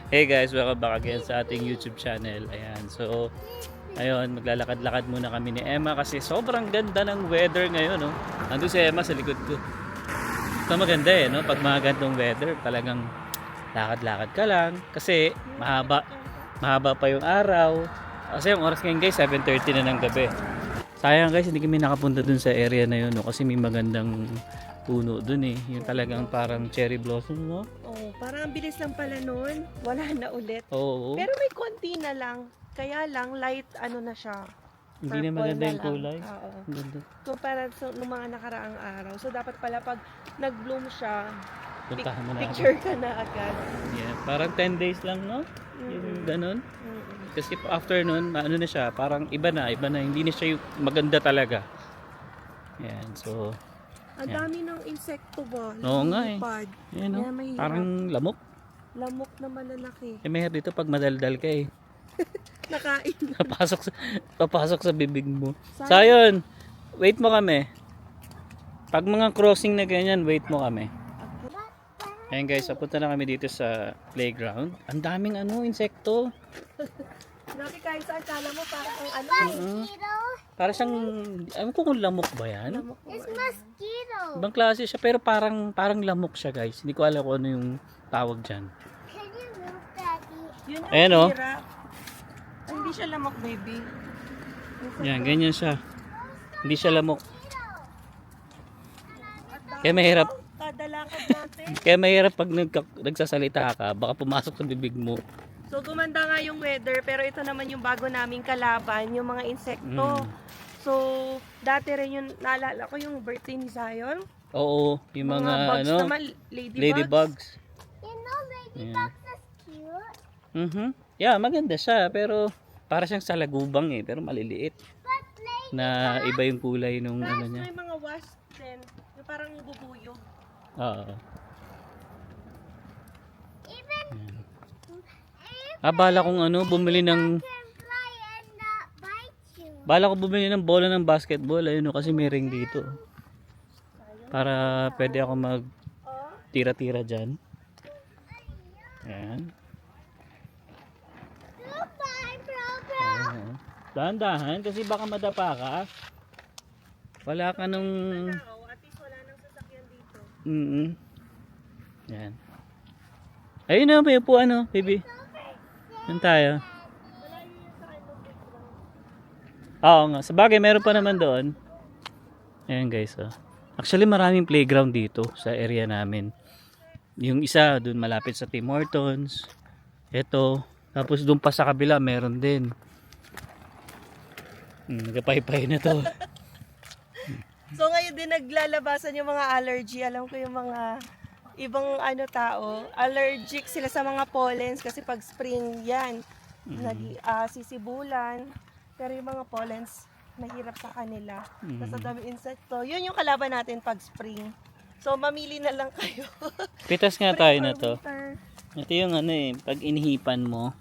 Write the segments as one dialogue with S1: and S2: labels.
S1: Hey guys, welcome back again sa ating YouTube channel. Ayan, so ayun, maglalakad-lakad muna kami ni Emma kasi sobrang ganda ng weather ngayon, no? Nandun si Emma sa likod ko. Ito maganda eh, no? Pag mga gantong weather, talagang lakad-lakad ka lang kasi mahaba pa yung araw. Kasi yung oras ngayon guys, 7:30 na ng gabi. Sayang guys, hindi kami nakapunta dun sa area na yun, no? Kasi may magandang puno dun eh. Yung talagang parang cherry blossom, no?
S2: Oh, parang ang bilis lang pala nun. Wala na ulit.
S1: Oo.
S2: Pero may konti na lang. Kaya lang, light ano na siya.
S1: Hindi na
S2: Purple
S1: maganda
S2: na
S1: yung
S2: lang.
S1: kulay.
S2: Oo.
S1: Ang ganda.
S2: Kumpara sa nung mga nakaraang araw. So, dapat pala pag nag-bloom siya,
S1: Puntahan mo na.
S2: picture ka na agad.
S1: Yeah, parang 10 days lang, no? Yung ganun. Kasi after nun, ano na siya, parang iba na. Hindi na siya yung maganda talaga. Yan, so,
S2: Ang
S1: yan.
S2: dami ng insekto ba?
S1: Oo nga eh.
S2: Lumilipad.
S1: Yan, no?
S2: Kaya mahirap.
S1: Parang lamok.
S2: Lamok na malalaki.
S1: Eh, mahirap dito pag madaldal ka eh.
S2: Nakain.
S1: Papasok sa bibig mo.
S2: Sayang.
S1: So, ayun. Wait mo kami. Pag mga crossing na ganyan, wait mo kami. Ayan guys, papunta na kami dito sa playground. Ang daming insekto.
S2: Grabe kahit saan, kala mo parang ang ano.
S1: Para siyang, ewan ko kung lamok ba yan?
S2: Lamok mo.
S3: Mosquito.
S1: Ibang klase siya pero parang lamok siya guys. Hindi ko alam kung ano yung tawag dyan.
S3: Can you move, Daddy?
S2: Yun ang
S1: Ayan, oh.
S2: hirap. Ay, hindi siya lamok, baby.
S1: Yan, ganyan siya. Hindi siya lamok. Kaya mahirap.
S2: Kadalakad natin.
S1: Kaya mahirap pag nagsasalita ka, baka pumasok sa bibig mo.
S2: So, gumanda nga yung weather, pero ito naman yung bago naming kalaban, yung mga insekto. So, dati rin yung, naalala ko yung birthday ni Zion.
S1: Oo, yung mga,
S2: bugs naman, ladybugs.
S1: ladybugs.
S3: You know ladybugs is cute.
S1: Yeah, maganda siya, pero para siyang salagubang eh, pero maliliit.
S3: But lady,
S1: Na iba yung kulay nung
S2: Tapos
S1: ano niya.
S2: may mga wasp din, yung parang bubuyog.
S1: Oo.
S3: even
S1: Bala kong bumili ng
S3: can fly and not bite you.
S1: Bala ko bumili ng bola ng basketball, ayun kasi may ring dito. Para pwede ako mag tira-tira diyan. Ayan.
S3: Goodbye, Bro.
S1: Ayan. Dahan-dahan kasi baka madapa ka. Wala ka nung
S2: At least wala nang sasakyan dito.
S1: Ayan. Ayun na, may upuan baby. Yan tayo. Oo nga. Sa bagay, meron pa naman doon. Ayan guys. Actually, maraming playground dito sa area namin. Yung isa, doon malapit sa Tim Hortons. Ito. Tapos doon pa sa kabila, meron din. Nagapay-pay na to.
S2: So, ngayon din naglalabasan yung mga allergy. Alam ko yung mga ibang tao, allergic sila sa mga pollens kasi pag spring yan, sisibulan. Pero yung mga pollens, mahirap sa kanila. Kasi dami insekto. Yun yung kalaban natin pag spring. So, mamili na lang kayo.
S1: Pitas nga tayo na to.
S2: Winter.
S1: Ito yung pag inihipan mo.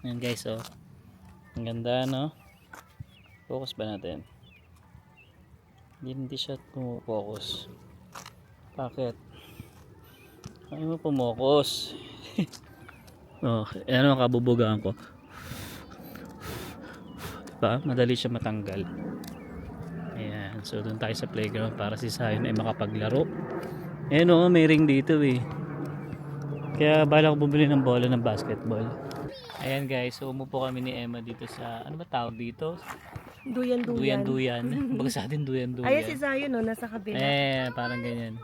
S1: Ayan guys, ang ganda, no? Focus ba natin? Hindi siya pumufocus. Bakit? Ayaw mo pumokos. Kabubugaan ko. Diba? Madali siya matanggal. Ayan. So, doon tayo sa playground para si Zion ay makapaglaro. Ayan may ring dito eh. Kaya bala ko bumili ng bola ng basketball. Ayan guys, so umupo kami ni Emma dito sa, ano ba tawag dito?
S2: Duyan-duyan.
S1: Duyan-duyan. Baga sa atin duyan-duyan.
S2: Ayan si Zion, nasa kabila.
S1: Parang ganyan.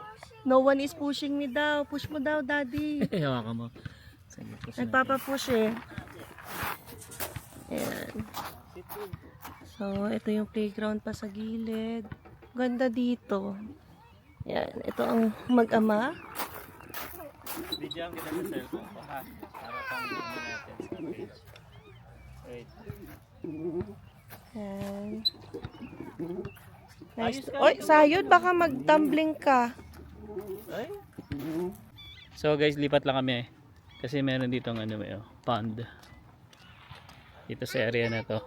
S2: No one is pushing me daw. Push mo daw, daddy.
S1: Hawakan mo. Sige, push natin.
S2: Nagpapapush eh. Ayan. So, ito yung playground pa sa gilid. Ganda dito. Ayan, ito ang mag-ama.
S1: Video ang kita sa cellphone ko ha. Para pang natin sa page. Wait.
S2: Ayan. Nice. Oy, sayod, baka mag-tumbling ka.
S1: Ay. So guys, lipat lang kami. Kasi meron dito ng pond. Dito sa area na to.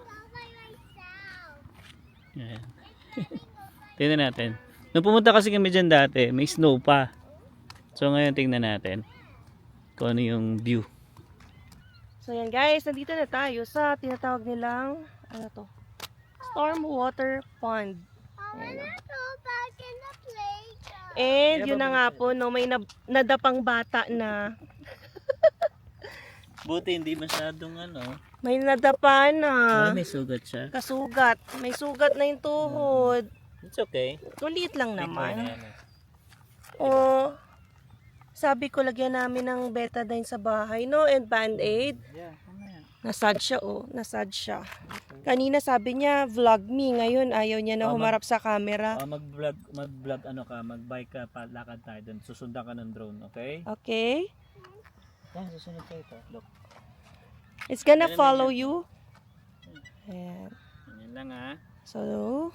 S1: Ayan. Tingnan natin. Nung pumunta kasi kami dyan dati, may snow pa. So ngayon tingnan natin. kung ano yung view.
S2: So yan guys, nandito na tayo sa tinatawag nilang, ano to? Storm water pond.
S3: I wanna go back in the playground.
S2: And
S1: Yeah,
S2: yun na nga po, no, may nadapang bata na.
S1: Buti hindi masyadong ano.
S2: May nadapa na.
S1: May sugat siya.
S2: Kasugat. May sugat na yung tuhod.
S1: It's okay.
S2: Tulit lang naman.
S1: Naman.
S2: Oh, sabi ko lagyan namin ng betadine sa bahay, no? And band-aid.
S1: Yeah, mamaya.
S2: Nasad siya, oh. Nasad siya. Kanina sabi niya, vlog me. Ngayon, ayaw niya na humarap sa camera.
S1: Mag-vlog ano ka, mag-bike ka, lakad tayo doon. Susundan ka ng drone, okay?
S2: Okay?
S1: Yan, susunod tayo ito. Look.
S2: It's gonna follow you. Ayan.
S1: Yan lang ha.
S2: So,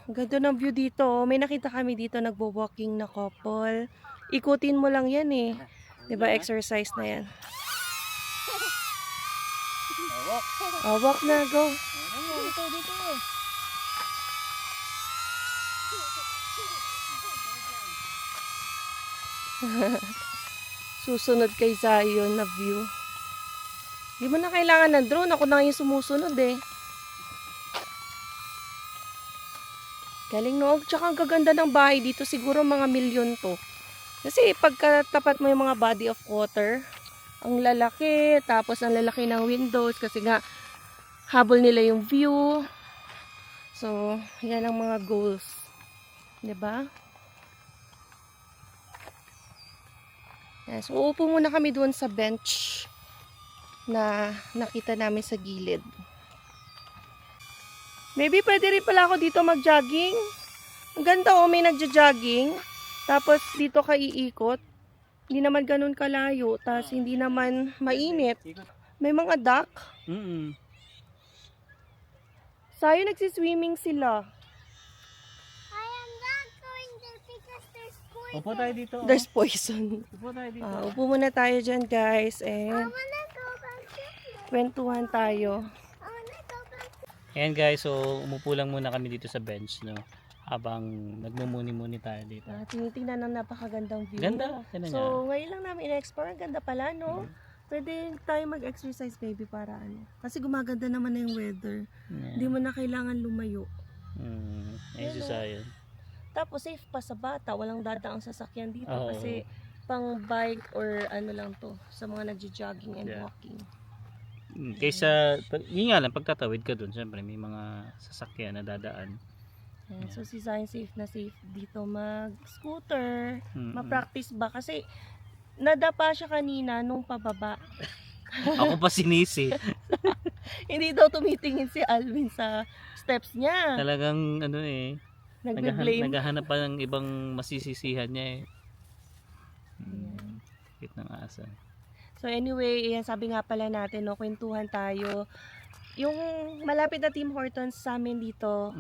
S2: ganda ng view dito. May nakita kami dito nagbo-walking na couple. Ikutin mo lang yan eh. 'Di ba exercise na yan.
S1: Walk.
S2: Oh, walk na, go.
S1: Dito, dito.
S2: Susunod kay Zion na view. Di mo na kailangan ng drone. Ako na yung sumusunod eh. Galing no? Tsaka ang gaganda ng bahay dito. Siguro mga milyon to. Kasi pagkatapat mo yung mga body of water, ang lalaki. Tapos ang lalaki ng windows. Kasi nga, habol nila yung view. So, yan ang mga goals. Diba? Yan. So, uupo muna kami doon sa bench na nakita namin sa gilid. Maybe pwede rin pala ako dito mag-jogging. Ang ganda oh, may nagja-jogging. Tapos dito ka iikot. Hindi naman ganun kalayo. Tapos hindi naman mainit. May mga duck. Sayo nagsiswimming sila.
S3: I am not going there because there's poison.
S1: Upo tayo dito.
S2: There's poison.
S1: Upo tayo dito.
S2: Upo muna tayo dyan guys.
S3: I
S2: And
S3: wanna go back there.
S2: kwentuhan tayo.
S3: I wanna go back there.
S1: Ayan guys, so umupo lang muna kami dito sa bench, no? Habang nagmumuni-muni tayo dito.
S2: Tinitingnan ng napakagandang view.
S1: Ganda. Yan na nga.
S2: So, ngayon lang namin in-explore. Ang ganda pala, no? Pwede tayo mag-exercise, baby, para ano. Kasi gumaganda naman na yung weather.
S1: Yeah.
S2: Hindi mo na kailangan lumayo.
S1: Ayun si Zion.
S2: Tapos, safe pa sa bata. Walang dadaang sasakyan dito.
S1: Oo.
S2: Kasi, pang bike or ano lang to. Sa mga nagja-jogging and
S1: Yeah.
S2: walking.
S1: Kaysa, yun nga lang, pagtatawid ka dun, syempre may mga sasakyan na dadaan.
S2: Ayan, so, si Zion safe na safe dito mag-scooter.
S1: Mm-mm.
S2: Ma-practice ba? Kasi, nadapa siya kanina nung pababa.
S1: Ako pa sinisi.
S2: Hindi daw tumitingin si Alvin sa steps niya.
S1: Talagang ano eh.
S2: Nagbe-blame.
S1: Naghahanap pa ng ibang masisisihan niya eh. Cute ng asa.
S2: So anyway, ayan, sabi nga pala natin, no, kwentuhan tayo. Yung malapit na Tim Hortons sa amin dito,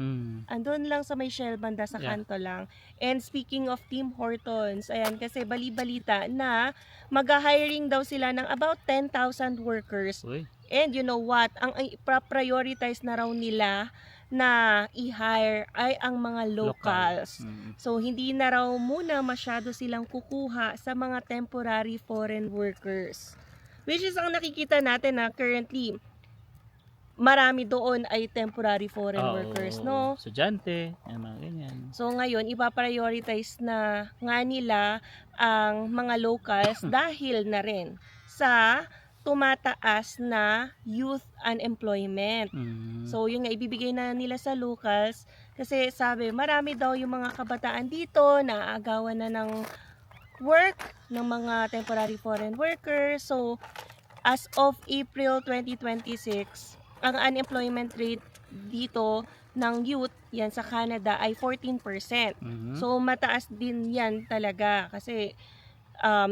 S2: andun lang sa may Shell banda sa
S1: Yeah.
S2: kanto lang. And speaking of Tim Hortons, ayan, kasi bali-balita na mag-hiring daw sila ng about 10,000 workers.
S1: Uy.
S2: And you know what? Ang prioritize na raw nila na i-hire ay ang mga locals. So, hindi na raw muna masyado silang kukuha sa mga temporary foreign workers. Which is ang nakikita natin na currently, marami doon ay temporary foreign workers, no?
S1: Estudyante, mga ganyan.
S2: So, ngayon, ipaprioritize na nga nila ang mga locals dahil na rin sa tumataas na youth unemployment. So, yun nga, ibibigay na nila sa locals kasi sabi, marami daw yung mga kabataan dito na aagawan na ng work ng mga temporary foreign workers. So, as of April 2026, ang unemployment rate dito ng youth, yan sa Canada, ay 14%. So, mataas din yan talaga kasi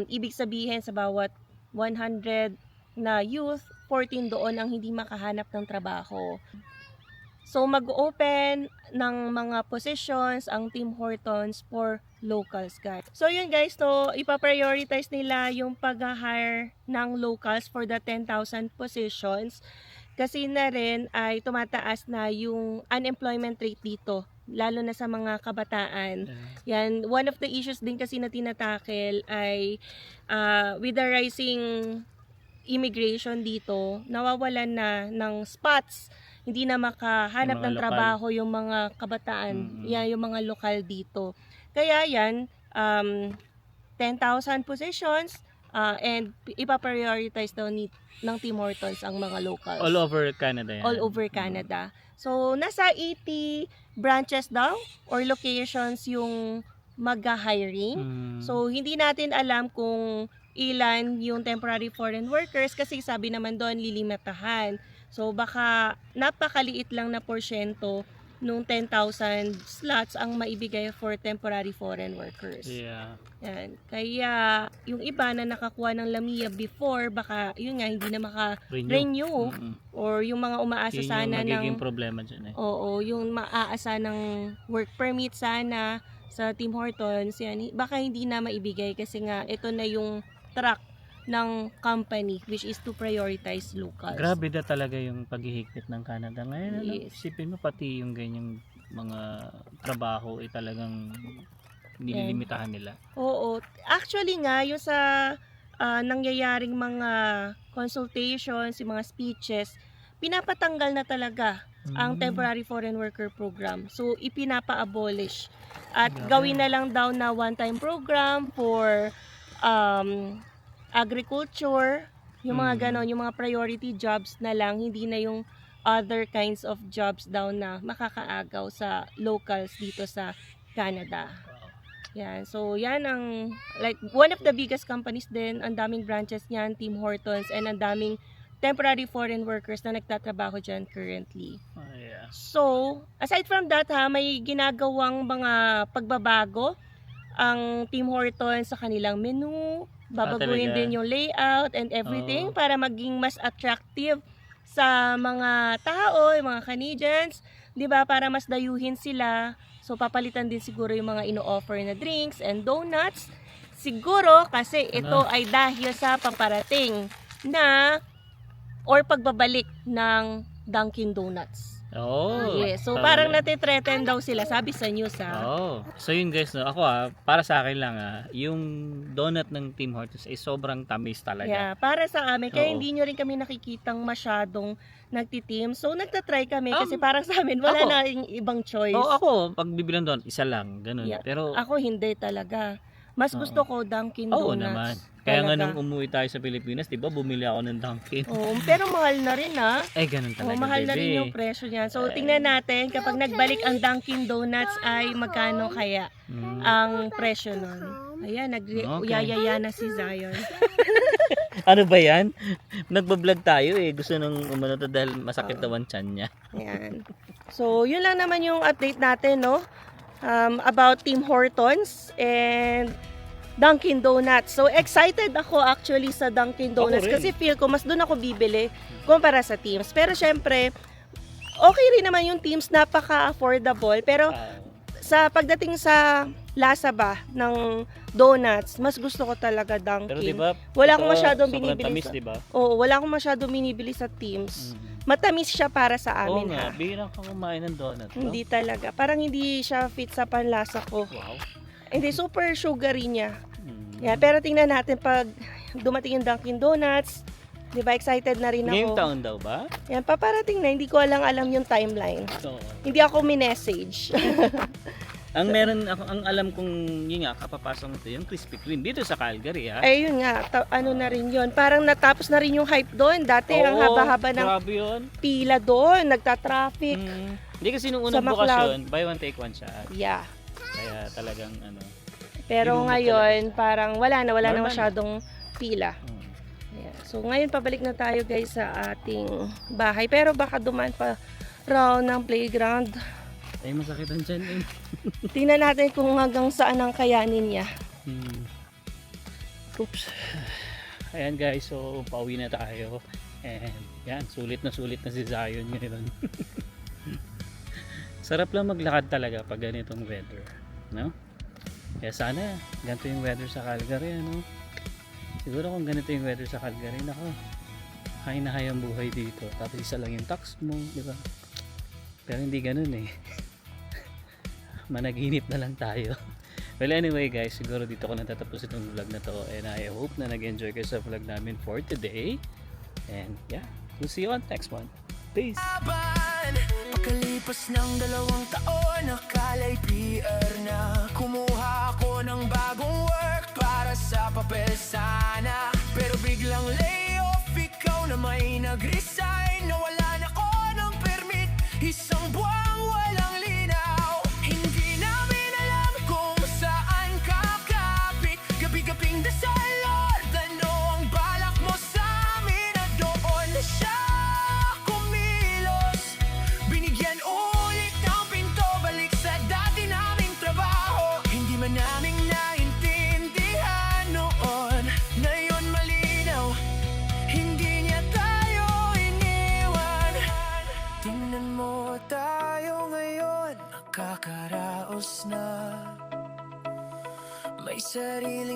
S2: ibig sabihin sa bawat 100 na youth, 14 doon ang hindi makahanap ng trabaho. So, mag-open ng mga positions ang Tim Hortons for locals, guys. So, yun guys, so, ipaprioritize nila yung pag-hire ng locals for the 10,000 positions kasi na rin ay tumataas na yung unemployment rate dito, lalo na sa mga kabataan. Yan, one of the issues din kasi na tinatakel ay with the rising immigration dito, nawawalan na ng spots. Hindi na makahanap
S1: Yung mga
S2: ng
S1: lokal.
S2: trabaho yung mga kabataan,
S1: Mm.
S2: yan, yung mga lokal dito. Kaya yan, 10,000 positions, and ipaprioritize daw ng Tim Hortons ang mga locals.
S1: All over Canada yan.
S2: All over Canada. So, nasa 80 branches daw or locations yung mag-hiring.
S1: Mm.
S2: So, hindi natin alam kung ilan yung temporary foreign workers kasi sabi naman doon lilimitahan. So, baka napakaliit lang na porsyento nung 10,000 slots ang maibigay for temporary foreign workers.
S1: Yeah.
S2: Yan. Kaya, yung iba na nakakuha ng Lamia before, baka, yun nga, hindi na maka-renew.
S1: Mm-mm.
S2: Or yung mga umaasa
S1: Yun
S2: sana
S1: yung magiging
S2: ng...
S1: problema dyan eh.
S2: Oo, yung maaasa ng work permit sana sa Tim Hortons, yan, baka hindi na maibigay kasi nga ito na yung track ng company which is to prioritize locals.
S1: Grabe na talaga yung paghihigpit ng Canada ngayon. Ano?
S2: Yes.
S1: Isipin mo pati yung ganyang mga trabaho ay talagang nililimitahan nila.
S2: Oo. Actually nga, yung sa nangyayaring mga consultations, yung mga speeches, pinapatanggal na talaga ang temporary foreign worker program. So, ipinapa-abolish. At
S1: Grabe.
S2: gawin na lang daw na one-time program for agriculture, yung mga ganon, yung mga priority jobs na lang, hindi na yung other kinds of jobs daw na makakaagaw sa locals dito sa Canada. Yan. So, yan ang, like, one of the biggest companies din, ang daming branches niyan, Tim Hortons, and ang daming temporary foreign workers na nagtatrabaho dyan currently.
S1: Oh, yeah.
S2: So, aside from that may ginagawang mga pagbabago ang Tim Hortons sa kanilang menu, babaguhin
S1: talaga?
S2: din yung layout and everything
S1: Oo.
S2: para maging mas attractive sa mga tao, yung mga Canadians, 'di ba? Para mas dayuhin sila. So papalitan din siguro yung mga ino-offer na drinks and donuts. Siguro kasi ito ay dahil sa paparating na or pagbabalik ng Dunkin Donuts.
S1: Oh.
S2: Yes. So parang natithreaten daw sila, sabi sa news
S1: Oh. So yun guys, no, ako para sa akin lang yung donut ng Tim Hortons ay sobrang tamis talaga.
S2: Yeah, para sa amin. Kaya
S1: Oo.
S2: hindi nyo rin kami nakikitang masyadong nagtitim. So nagtatry kami kasi
S1: Um,
S2: parang sa amin wala
S1: ako.
S2: na yung ibang choice.
S1: Oh, ako pag bibilang donut, isa lang, ganun.
S2: Yeah.
S1: Pero
S2: Ako hindi talaga. Mas
S1: Oo.
S2: gusto ko Dunkin
S1: oo
S2: Donuts.
S1: naman. Kaya nga
S2: Talaga.
S1: nung umuwi tayo sa Pilipinas, 'di ba, bumili ako ng Dunkin.
S2: Oo, pero mahal na rin
S1: Ganun talaga,
S2: mahal na rin
S1: baby.
S2: yung presyo niya. So
S1: Ay.
S2: tingnan natin kapag nagbalik ang Dunkin Donuts ay magkano kaya
S1: Mm.
S2: ang presyo nun. Ayan,
S1: Okay.
S2: yayaya na si Zion.
S1: Ano ba 'yan? Nagba-vlog tayo Gusto nung umano to dahil masakit daw ang tiyan niya.
S2: Ayan. So, yun lang naman yung update natin, no? About Tim Hortons and Dunkin Donuts. So, excited ako actually sa Dunkin Donuts
S1: Ako rin.
S2: kasi feel ko mas doon ako bibili kumpara sa Tim's. Pero syempre, okay rin naman yung Tim's, napaka-affordable. Pero sa pagdating sa lasa ba ng donuts, mas gusto ko talaga Dunkin.
S1: Pero 'di ba?
S2: Wala akong
S1: ito,
S2: masyadong
S1: sobrang
S2: binibili
S1: tamis,
S2: sa-
S1: 'di ba?
S2: Oo, wala akong masyadong binibili sa Tim's. Matamis siya para sa
S1: Oo
S2: amin,
S1: nga,
S2: ha?
S1: bihirang kang kumain ng donut. no?
S2: Hindi talaga. Parang hindi siya fit sa panlasa ko.
S1: Wow.
S2: Hindi, super sugary niya.
S1: Mm.
S2: Yeah, pero tingnan natin pag dumating yung Dunkin Donuts. Di ba, excited na rin
S1: Ngayong
S2: ako.
S1: taon daw ba?
S2: Yan, paparating na. Hindi ko alam yung timeline.
S1: Oo.
S2: Hindi ako minessage.
S1: Ang meron ako, ang alam kong yun nga, kapapasok nito yung Krispy Kreme dito sa Calgary
S2: Ayun nga, ano na rin yun. Parang natapos na rin yung hype doon. Dati, ang
S1: Oo,
S2: haba-haba ng
S1: grabe yun.
S2: pila doon. Nagta-traffic.
S1: Hindi kasi nung
S2: Sa
S1: unang
S2: McLeod.
S1: bukasyon, buy one take one siya.
S2: Yeah.
S1: Kaya talagang ano.
S2: Pero
S1: Binubog
S2: ngayon, parang wala na
S1: Normal na.
S2: masyadong pila. Yeah. So ngayon pabalik na tayo guys sa ating bahay. Pero baka dumaan pa raw ng playground.
S1: Ay, masakit ang tiyan eh.
S2: Tingnan natin kung hanggang saan ang kayanin niya.
S1: Oops. Ayan guys, so pauwi na tayo. And yan, sulit na si Zion ngayon. Sarap lang maglakad talaga pag ganitong weather. No? Kaya sana, ganito yung weather sa Calgary. Ano? Siguro kung ganito yung weather sa Calgary, nako, hay na hay ang buhay dito. Tapos isa lang yung tax mo, di ba? Pero hindi ganun eh. Managinip na lang tayo. Well, anyway guys, siguro dito ko natatapos itong vlog na to, and I hope na nag-enjoy kayo sa vlog namin for today. And yeah, we'll see you on next one. Peace!
S4: Pagkalipas ng 2 taon, akala'y PR na. Kumuha ako ng bagong work para sa papel sana. Pero biglang layoff, ikaw na may nag-resign. Nawalan ako ng permit, isang buwang walang linaw. Hindi namin alam kung saan kakapit. Gabi-gabing dasal, Lord, ano ang balak mo sa amin? At doon na siya kumilos. Binigyan ulit ng pinto, balik sa dati naming trabaho. Hindi man namin naintindihan noon, ngayon malinaw, hindi niya tayo iniwan. Tingnan mo tayo ngayon, nakakaraos na. May sarili